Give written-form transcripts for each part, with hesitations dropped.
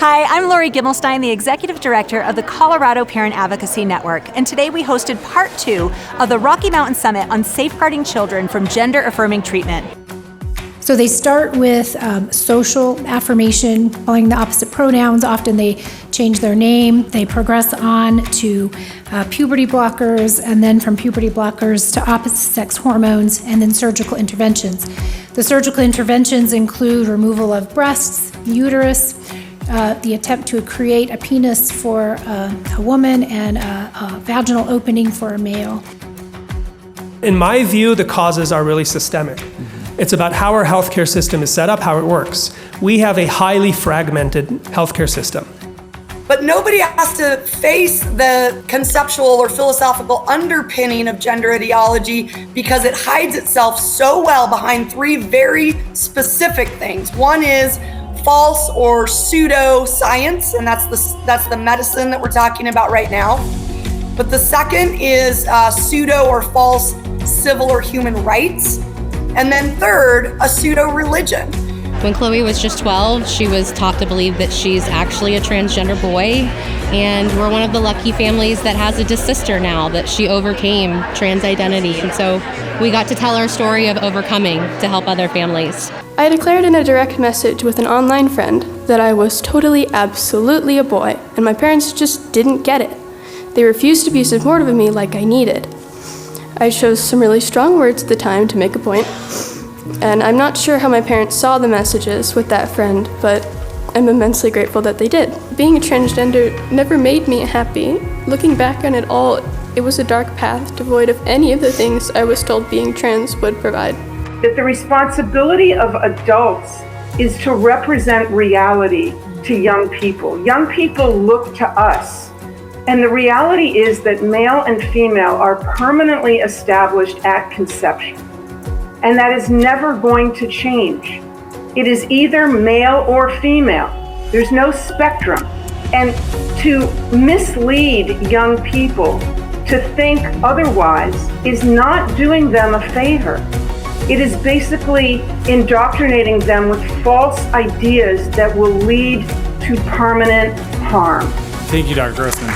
Hi, I'm Lori Gimmelstein, the Executive Director of the Colorado Parent Advocacy Network, and today we hosted part 2 of the Rocky Mountain Summit on safeguarding children from gender-affirming treatment. So they start with social affirmation, calling the opposite pronouns. Often they change their name. They progress on to puberty blockers, and then from puberty blockers to opposite sex hormones, and then surgical interventions. The surgical interventions include removal of breasts, uterus, the attempt to create a penis for a woman and a vaginal opening for a male. In my view, the causes are really systemic. It's about how our healthcare system is set up, how it works. We have a highly fragmented healthcare system. But nobody has to face the conceptual or philosophical underpinning of gender ideology because it hides itself so well behind 3 very specific things. One is false or pseudo science, and that's the medicine that we're talking about right now. But the second is pseudo or false civil or human rights. And then third, a pseudo religion. When Chloe was just 12, she was taught to believe that she's actually a transgender boy, and we're one of the lucky families that has a sister now that she overcame trans identity, and so we got to tell our story of overcoming to help other families. I declared in a direct message with an online friend that I was totally, absolutely a boy, and my parents just didn't get it. They refused to be supportive of me like I needed. I chose some really strong words at the time to make a point, and I'm not sure how my parents saw the messages with that friend, but I'm immensely grateful that they did. Being a transgender never made me happy. Looking back on it all, it was a dark path devoid of any of the things I was told being trans would provide. That the responsibility of adults is to represent reality to young people. Young people look to us. And the reality is that male and female are permanently established at conception. And that is never going to change. It is either male or female. There's no spectrum. And to mislead young people to think otherwise is not doing them a favor. It is basically indoctrinating them with false ideas that will lead to permanent harm. Thank you, Dr. Grossman.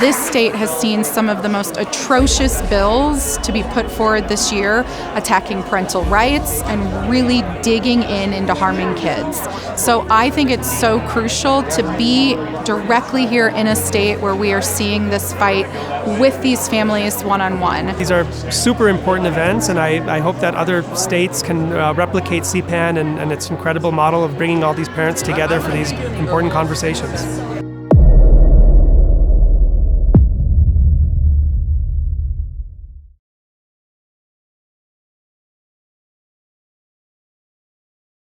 This state has seen some of the most atrocious bills to be put forward this year, attacking parental rights and really digging into harming kids. So I think it's so crucial to be directly here in a state where we are seeing this fight with these families one-on-one. These are super important events, and I hope that other states can replicate CPAN and its incredible model of bringing all these parents together for these important conversations.